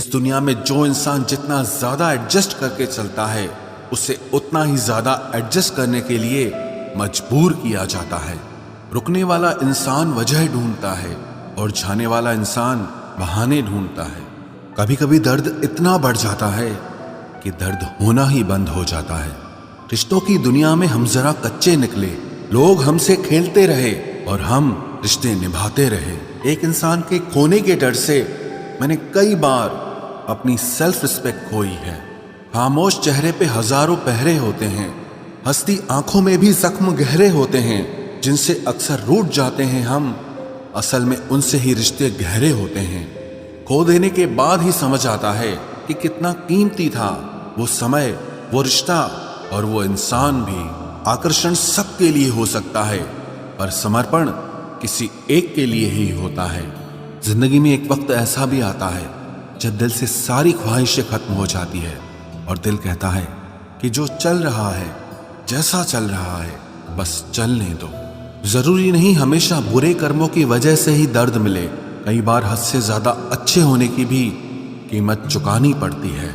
इस दुनिया में जो इंसान जितना ज्यादा एडजस्ट करके चलता है, उसे उतना ही ज्यादा एडजस्ट करने के लिए मजबूर किया जाता है। रुकने वाला इंसान वजह ढूंढता है और जाने वाला इंसान बहाने ढूंढता है। कभी कभी दर्द इतना बढ़ जाता है कि दर्द होना ही बंद हो जाता है। रिश्तों की दुनिया में हम जरा कच्चे निकले, लोग हमसे खेलते रहे और हम रिश्ते निभाते रहे। एक इंसान के खोने के डर से मैंने कई बार अपनी सेल्फ रिस्पेक्ट खोई है। खामोश चेहरे पे हजारों पहरे होते हैं, हंसती आंखों में भी जख्म गहरे होते हैं, जिनसे अक्सर रूठ जाते हैं हम, असल में उनसे ही रिश्ते गहरे होते हैं। खो देने के बाद ही समझ आता है कि कितना कीमती था वो समय, वो रिश्ता और वो इंसान भी। आकर्षण सबके लिए हो सकता है, पर समर्पण किसी एक के लिए ही होता है। जिंदगी में एक वक्त ऐसा भी आता है जब दिल से सारी ख्वाहिशें खत्म हो जाती है और दिल कहता है कि जो चल रहा है, जैसा चल रहा है, बस चलने दो। जरूरी नहीं हमेशा बुरे कर्मों की वजह से ही दर्द मिले, कई बार हद से ज्यादा अच्छे होने की भी कीमत चुकानी पड़ती है।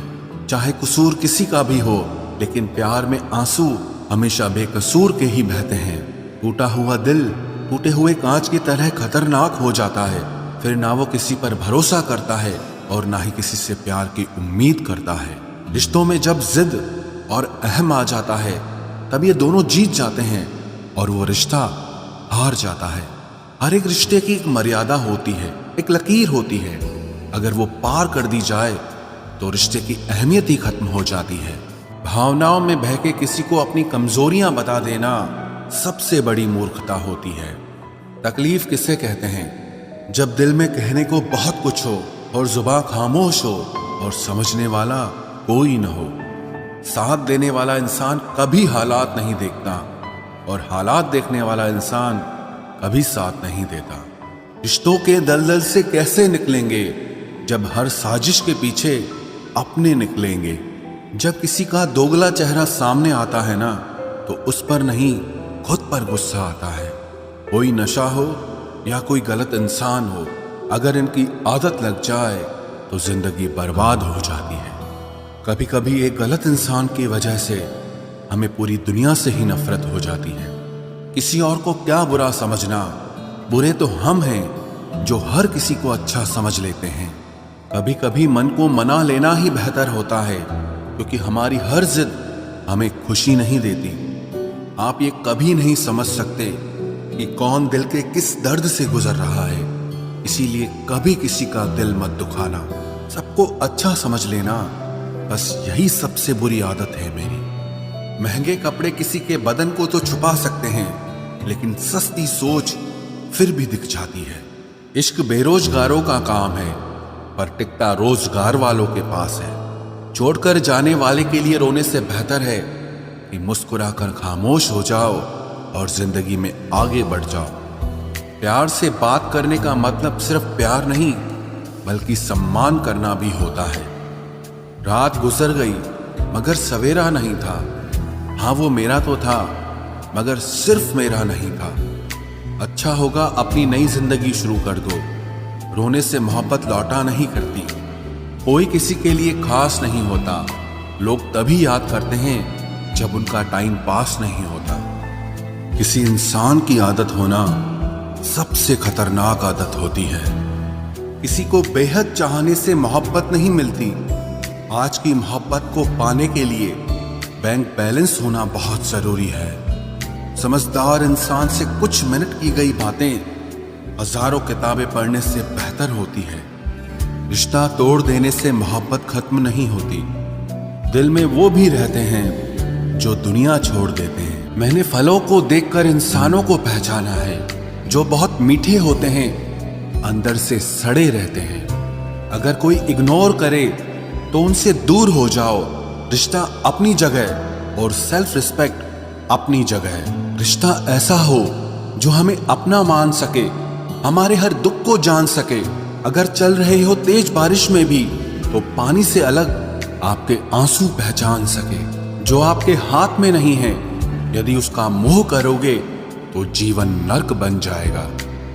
चाहे कसूर किसी का भी हो, लेकिन प्यार में आंसू हमेशा बेकसूर के ही बहते हैं। टूटा हुआ दिल टूटे हुए कांच की तरह खतरनाक हो जाता है। फिर ना वो किसी पर भरोसा करता है और ना ही किसी से प्यार की उम्मीद करता है। रिश्तों में जब जिद और अहम आ जाता है, तब ये दोनों जीत जाते हैं और वो रिश्ता हार जाता है। हर एक रिश्ते की एक मर्यादा होती है, एक लकीर होती है। अगर वो पार कर दी जाए तो रिश्ते की अहमियत ही खत्म हो जाती है। भावनाओं में बहके किसी को अपनी कमजोरियां बता देना सबसे बड़ी मूर्खता होती है। तकलीफ किसे कहते हैं? जब दिल में कहने को बहुत कुछ हो और जुबान खामोश हो और समझने वाला कोई न हो। साथ देने वाला इंसान कभी हालात नहीं देखता और हालात देखने वाला इंसान कभी साथ नहीं देता। रिश्तों के दलदल से कैसे निकलेंगे जब हर साजिश के पीछे अपने निकलेंगे। जब किसी का दोगला चेहरा सामने आता है ना, तो उस पर नहीं खुद पर गुस्सा आता है। कोई नशा हो या कोई गलत इंसान हो, अगर इनकी आदत लग जाए तो जिंदगी बर्बाद हो जाती है। कभी कभी एक गलत इंसान की वजह से हमें पूरी दुनिया से ही नफरत हो जाती है। किसी और को क्या बुरा समझना, बुरे तो हम हैं जो हर किसी को अच्छा समझ लेते हैं। कभी कभी मन को मना लेना ही बेहतर होता है, क्योंकि हमारी हर जिद हमें खुशी नहीं देती। आप ये कभी नहीं समझ सकते कि कौन दिल के किस दर्द से गुजर रहा है, इसीलिए कभी किसी का दिल मत दुखाना। सबको अच्छा समझ लेना, बस यही सबसे बुरी आदत है मेरी। महंगे कपड़े किसी के बदन को तो छुपा सकते हैं, लेकिन सस्ती सोच फिर भी दिख जाती है। इश्क बेरोजगारों का काम है, पर टिकता रोजगार वालों के पास है। छोड़कर जाने वाले के लिए रोने से बेहतर है कि मुस्कुराकर खामोश हो जाओ और जिंदगी में आगे बढ़ जाओ। प्यार से बात करने का मतलब सिर्फ प्यार नहीं, बल्कि सम्मान करना भी होता है। रात गुजर गई मगर सवेरा नहीं था। हाँ, वो मेरा तो था, मगर सिर्फ मेरा नहीं था। अच्छा होगा अपनी नई जिंदगी शुरू कर दो। रोने से मोहब्बत लौटा नहीं करती। कोई किसी के लिए खास नहीं होता। लोग तभी याद करते हैं जब उनका टाइम पास नहीं होता। किसी इंसान की आदत होना सबसे खतरनाक आदत होती है। किसी को बेहद चाहने से मोहब्बत नहीं मिलती। आज की मोहब्बत को पाने के लिए बैंक बैलेंस होना बहुत जरूरी है। समझदार इंसान से कुछ मिनट की गई बातें हजारों किताबें पढ़ने से बेहतर होती है। रिश्ता तोड़ देने से मोहब्बत खत्म नहीं होती। दिल में वो भी रहते हैं जो दुनिया छोड़ देते हैं। मैंने फलों को देखकर इंसानों को पहचाना है, जो बहुत मीठे होते हैं, अंदर से सड़े रहते हैं। अगर कोई इग्नोर करे तो उनसे दूर हो जाओ। रिश्ता अपनी जगह और सेल्फ रिस्पेक्ट अपनी जगह। रिश्ता ऐसा हो जो हमें अपना मान सके, हमारे हर दुख को जान सके। अगर चल रहे हो तेज बारिश में भी, तो पानी से अलग आपके आंसू पहचान सके। जो आपके हाथ में नहीं है, यदि उसका मोह करोगे तो जीवन नर्क बन जाएगा।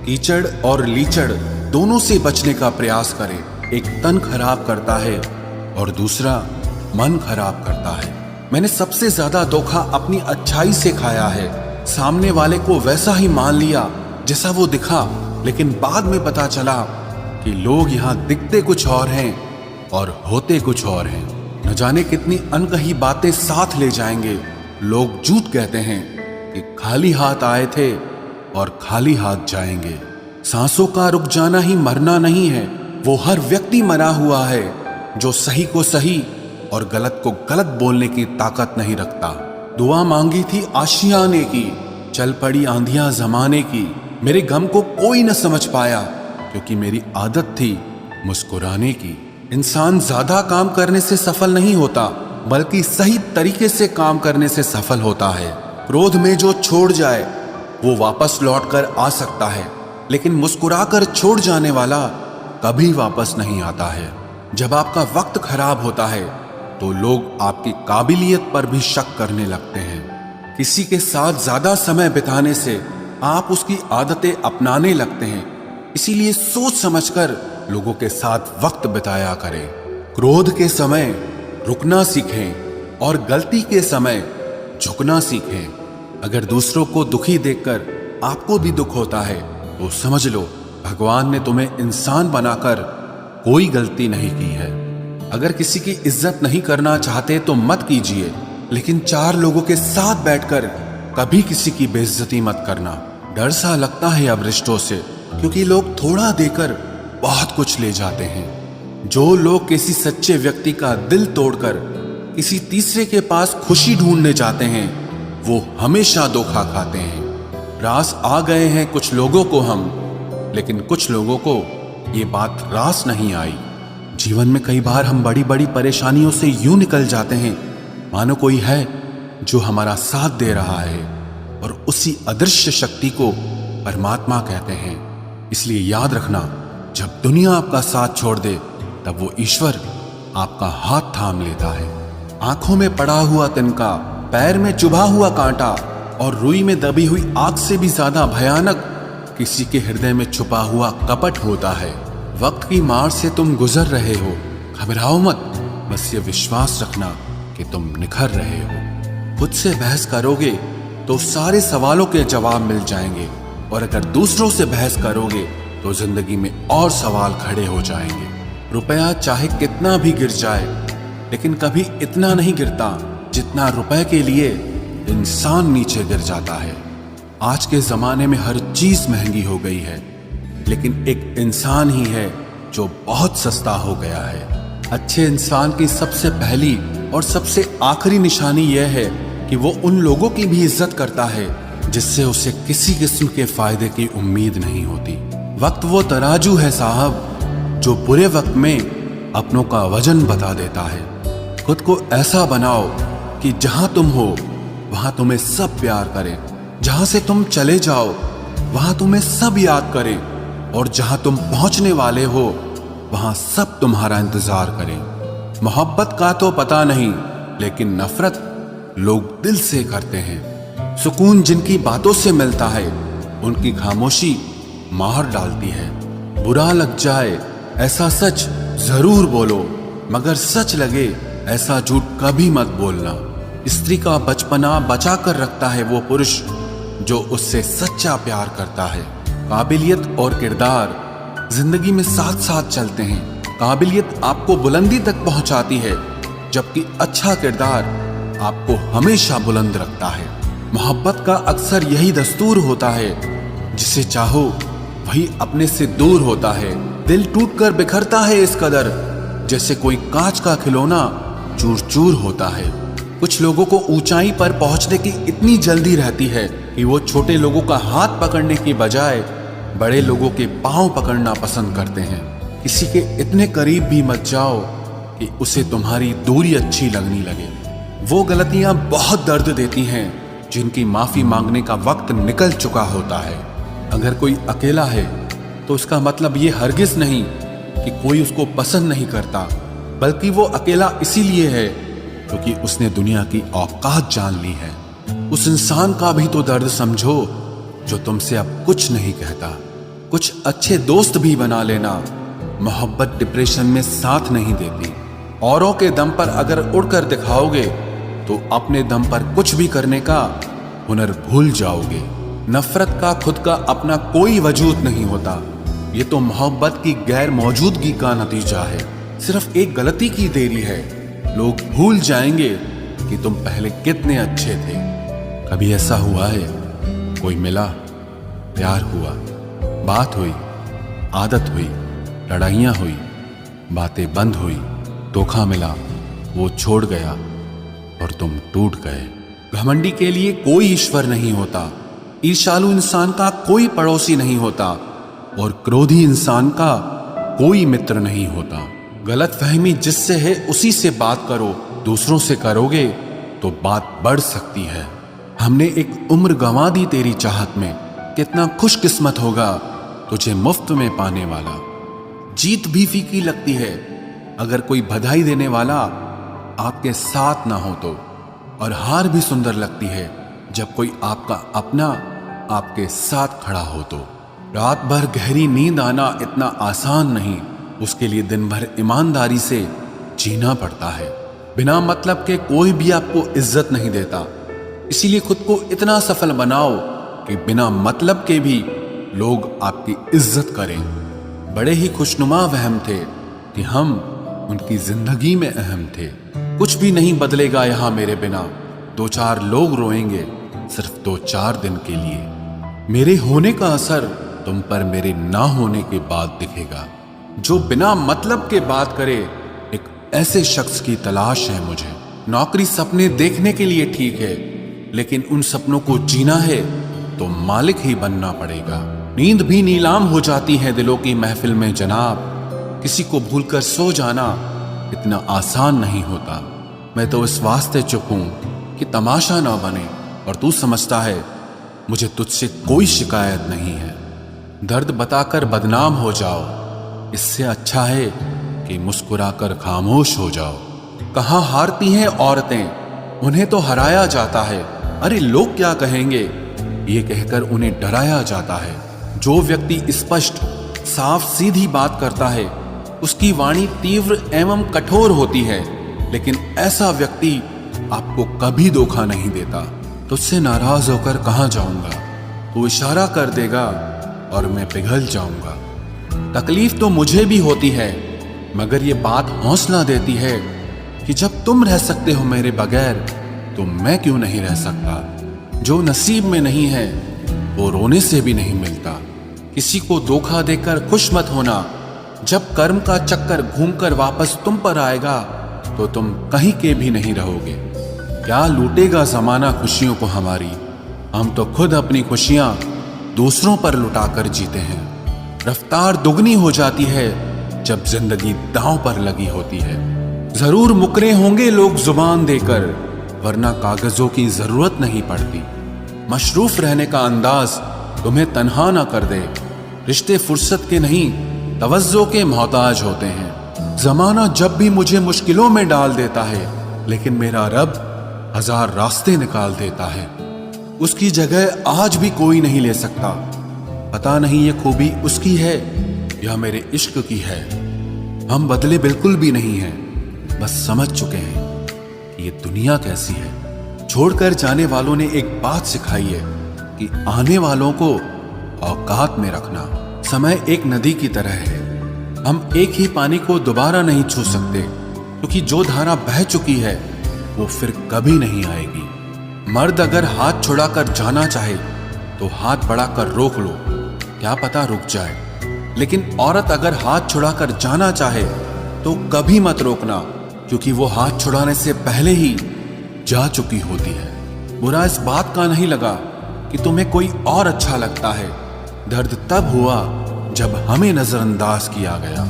कीचड़ और लीचड़ दोनों से बचने का प्रयास करें। एक तन खराब करता है और दूसरा मन खराब करता है। मैंने सबसे ज्यादा धोखा अपनी अच्छाई से खाया है। सामने वाले को वैसा ही मान लिया जैसा वो दिखा, लेकिन बाद में पता चला कि लोग यहाँ दिखते कुछ और हैं और होते कुछ और हैं। न जाने कितनी अनकही बातें साथ ले जाएंगे। लोग झूठ कहते हैं कि खाली हाथ आए थे और खाली हाथ जाएंगे। सांसों का रुक जाना ही मरना नहीं है, वो हर व्यक्ति मरा हुआ है जो सही को सही और गलत को गलत बोलने की ताकत नहीं रखता। दुआ मांगी थी आशियाने की, चल पड़ी आंधियां जमाने की। मेरे गम को कोई न समझ पाया क्योंकि मेरी आदत थी मुस्कुराने की। इंसान ज्यादा काम करने से सफल नहीं होता, बल्कि सही तरीके से काम करने से सफल होता है। क्रोध में जो छोड़ जाए वो वापस लौट कर आ सकता है, लेकिन मुस्कुराकर छोड़ जाने वाला कभी वापस नहीं आता है। जब आपका वक्त खराब होता है तो लोग आपकी काबिलियत पर भी शक करने लगते हैं। किसी के साथ ज्यादा समय बिताने से आप उसकी आदतें अपनाने लगते हैं, इसीलिए सोच समझकर लोगों के साथ वक्त बिताया करें। क्रोध के समय रुकना सीखें और गलती के समय झुकना सीखें। अगर दूसरों को दुखी देखकर आपको भी दुख होता है तो समझ लो भगवान ने तुम्हें इंसान बनाकर कोई गलती नहीं की है। अगर किसी की इज्जत नहीं करना चाहते तो मत कीजिए, लेकिन चार लोगों के साथ बैठकर कभी किसी की बेइज्जती मत करना। डर सा लगता है अब रिश्तों से, क्योंकि लोग थोड़ा देकर बहुत कुछ ले जाते हैं। जो लोग किसी सच्चे व्यक्ति का दिल तोड़कर किसी तीसरे के पास खुशी ढूंढने जाते हैं वो हमेशा धोखा खाते हैं। रास आ गए हैं कुछ लोगों को हम, लेकिन कुछ लोगों को ये बात रास नहीं आई। जीवन में कई बार हम बड़ी बड़ी परेशानियों से यूं निकल जाते हैं मानो कोई है जो हमारा साथ दे रहा है, और उसी अदृश्य शक्ति को परमात्मा कहते हैं। इसलिए याद रखना, जब दुनिया आपका साथ छोड़ दे तब वो ईश्वर आपका हाथ थाम लेता है। आंखों में पड़ा हुआ तिनका, पैर में चुभा हुआ कांटा और रुई में दबी हुई आग से भी ज्यादा भयानक किसी के हृदय में छुपा हुआ कपट होता है। वक्त की मार से तुम गुजर रहे हो, घबराओ मत, बस ये विश्वास रखना कि तुम निखर रहे हो। खुद से बहस करोगे तो सारे सवालों के जवाब मिल जाएंगे, और अगर दूसरों से बहस करोगे तो जिंदगी में और सवाल खड़े हो जाएंगे। रुपया चाहे कितना भी गिर जाए, लेकिन कभी इतना नहीं गिरता जितना रुपए के लिए इंसान नीचे गिर जाता है। आज के जमाने में हर चीज महंगी हो गई है, लेकिन एक इंसान ही है जो बहुत सस्ता हो गया है। अच्छे इंसान की सबसे पहली और सबसे आखिरी निशानी यह है कि वो उन लोगों की भी इज्जत करता है जिससे उसे किसी किस्म के फायदे की उम्मीद नहीं होती। वक्त वो तराजू है साहब जो बुरे वक्त में अपनों का वजन बता देता है। खुद को ऐसा बनाओ कि जहां तुम हो वहां तुम्हें सब प्यार करें, जहां से तुम चले जाओ वहां तुम्हें सब याद करें, और जहां तुम पहुंचने वाले हो वहां सब तुम्हारा इंतजार करें। मोहब्बत का तो पता नहीं, लेकिन नफरत लोग दिल से करते हैं। सुकून जिनकी बातों से मिलता है उनकी खामोशी मार डालती है। बुरा लग जाए ऐसा सच जरूर बोलो, मगर सच लगे ऐसा झूठ कभी मत बोलना। स्त्री का बचपना बचा कर रखता है वो पुरुष जो उससे सच्चा प्यार करता है। काबिलियत और किरदार जिंदगी में साथ साथ चलते हैं। काबिलियत आपको बुलंदी तक पहुंचाती है, जबकि अच्छा किरदार आपको हमेशा बुलंद रखता है। मोहब्बत का अक्सर यही दस्तूर होता है, जिसे चाहो वही अपने से दूर होता है। दिल टूटकर बिखरता है इस कदर जैसे कोई कांच का खिलौना चूर चूर होता है। कुछ लोगों को ऊंचाई पर पहुंचने की इतनी जल्दी रहती है कि वो छोटे लोगों का हाथ पकड़ने की बजाय बड़े लोगों के पांव पकड़ना पसंद करते हैं। किसी के इतने करीब भी मत जाओ कि उसे तुम्हारी दूरी अच्छी लगने लगे। वो गलतियां बहुत दर्द देती हैं जिनकी माफी मांगने का वक्त निकल चुका होता है। अगर कोई अकेला है तो उसका मतलब ये हरगिज नहीं कि कोई उसको पसंद नहीं करता, बल्कि वो अकेला इसीलिए है क्योंकि उसने दुनिया की औकात जान ली है। उस इंसान का भी तो दर्द समझो जो तुमसे अब कुछ नहीं कहता। कुछ अच्छे दोस्त भी बना लेना, मोहब्बत डिप्रेशन में साथ नहीं देती। औरों के दम पर अगर उड़कर दिखाओगे तो अपने दम पर कुछ भी करने का हुनर भूल जाओगे। नफरत का खुद का अपना कोई वजूद नहीं होता। ये तो मोहब्बत की गैर मौजूदगी का नतीजा है। सिर्फ एक गलती की देरी है। लोग भूल जाएंगे कि तुम पहले कितने अच्छे थे। कभी ऐसा हुआ है, कोई मिला, प्यार हुआ, बात हुई, आदत हुई, लड़ाइयाँ हुई, बातें बंद हुई, धोखा मिला, वो छोड़ गया और तुम टूट गए। घमंडी के लिए कोई ईश्वर नहीं होता। ईर्ष्यालु इंसान का कोई पड़ोसी नहीं होता और क्रोधी इंसान का कोई मित्र नहीं होता। गलत फहमी जिससे है उसी से बात करो। दूसरों से करोगे तो बात बढ़ सकती है। हमने एक उम्र गंवा दी तेरी चाहत में। कितना खुशकिस्मत होगा तुझे मुफ्त में पाने वाला। जीत भी फीकी लगती है अगर कोई बधाई देने वाला आपके साथ ना हो तो, और हार भी सुंदर लगती है जब कोई आपका अपना आपके साथ खड़ा हो तो। रात भर गहरी नींद आना इतना आसान नहीं। उसके लिए दिन भर ईमानदारी से जीना पड़ता है। बिना मतलब के कोई भी आपको इज्जत नहीं देता। इसीलिए खुद को इतना सफल बनाओ कि बिना मतलब के भी लोग आपकी इज्जत करें। बड़े ही खुशनुमा वहम थे कि हम उनकी जिंदगी में अहम थे। कुछ भी नहीं बदलेगा यहाँ मेरे बिना। 2-4 लोग रोएंगे सिर्फ 2-4 दिन के लिए। मेरे होने का असर तुम पर मेरे ना होने के बाद दिखेगा। जो बिना मतलब के बात करे, एक ऐसे शख्स की तलाश है मुझे। नौकरी सपने देखने के लिए ठीक है, लेकिन उन सपनों को जीना है तो मालिक ही बनना पड़ेगा। नींद भी नीलाम हो जाती है दिलों की महफिल में जनाब। किसी को भूलकर सो जाना इतना आसान नहीं होता। मैं तो इस वास्ते चुप हूं कि तमाशा ना बने, और तू समझता है मुझे तुझसे कोई शिकायत नहीं है। दर्द बताकर बदनाम हो जाओ, इससे अच्छा है कि मुस्कुराकर खामोश हो जाओ। कहाँ हारती हैं औरतें, उन्हें तो हराया जाता है। अरे लोग क्या कहेंगे, ये कहकर उन्हें डराया जाता है। जो व्यक्ति स्पष्ट साफ सीधी बात करता है उसकी वाणी तीव्र एवं कठोर होती है, लेकिन ऐसा व्यक्ति आपको कभी धोखा नहीं देता। तुझसे नाराज होकर कहाँ जाऊंगा, तू इशारा कर देगा और मैं पिघल जाऊंगा। तकलीफ तो मुझे भी होती है, मगर ये बात हौसला देती है कि जब तुम रह सकते हो मेरे बगैर तो मैं क्यों नहीं रह सकता। जो नसीब में नहीं है वो रोने से भी नहीं मिलता। किसी को धोखा देकर खुश मत होना। जब कर्म का चक्कर घूमकर वापस तुम पर आएगा तो तुम कहीं के भी नहीं रहोगे। क्या लूटेगा जमाना खुशियों को हमारी, हम तो खुद अपनी खुशियां दूसरों पर लुटाकर जीते हैं। रफ्तार दुगनी हो जाती है जब जिंदगी दांव पर लगी होती है। जरूर मुकरे होंगे लोग जुबान देकर, वरना कागजों की जरूरत नहीं पड़ती। मशरूफ रहने का अंदाज तुम्हें तन्हा ना कर दे। रिश्ते फुर्सत के नहीं तवज्जो के मोहताज होते हैं। जमाना जब भी मुझे मुश्किलों में डाल देता है, लेकिन मेरा रब 1000 रास्ते निकाल देता है। उसकी जगह आज भी कोई नहीं ले सकता। पता नहीं ये खूबी उसकी है या मेरे इश्क की है। हम बदले बिल्कुल भी नहीं हैं, बस समझ चुके हैं कि ये दुनिया कैसी है। छोड़कर जाने वालों ने एक बात सिखाई है कि आने वालों को औकात में रखना। समय एक नदी की तरह है। हम एक ही पानी को दोबारा नहीं छू सकते, क्योंकि जो धारा बह चुकी है वो फिर कभी नहीं आएगी। मर्द अगर हाथ छुड़ाकर जाना चाहे तो हाथ बढ़ाकर रोक लो, क्या पता रुक जाए। लेकिन औरत अगर हाथ छुड़ाकर जाना चाहे तो कभी मत रोकना, क्योंकि वो हाथ छुड़ाने से पहले ही जा चुकी होती है। बुरा इस बात का नहीं लगा कि तुम्हें कोई और अच्छा लगता है। दर्द तब हुआ जब हमें नजरअंदाज किया गया।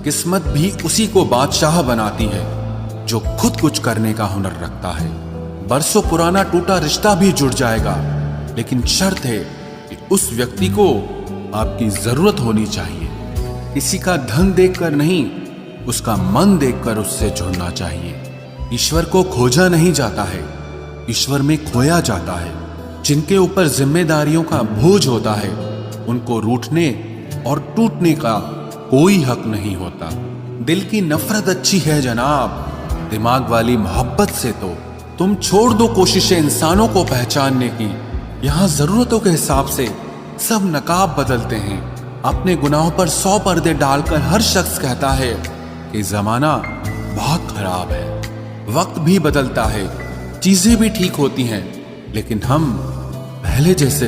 किस्मत भी उसी को बादशाह बनाती है जो खुद कुछ करने का हुनर रखता है। बरसों पुराना टूटा रिश्ता भी जुड़ जाएगा, लेकिन शर्त है कि उस व्यक्ति को आपकी जरूरत होनी चाहिए। किसी का धन देखकर नहीं, उसका मन देखकर उससे जुड़ना चाहिए। ईश्वर को खोजा नहीं जाता है, ईश्वर में खोया जाता है। जिनके ऊपर जिम्मेदारियों का बोझ होता है उनको रूठने और टूटने का कोई हक नहीं होता। दिल की नफरत अच्छी है जनाब, दिमाग वाली मोहब्बत से तो तुम छोड़ दो कोशिशें इंसानों को पहचानने की। यहाँ जरूरतों के हिसाब से सब नकाब बदलते हैं। अपने गुनाहों पर 100 पर्दे डालकर हर शख्स कहता है कि जमाना बहुत खराब है। वक्त भी बदलता है, चीजें भी ठीक होती हैं, लेकिन हम पहले जैसे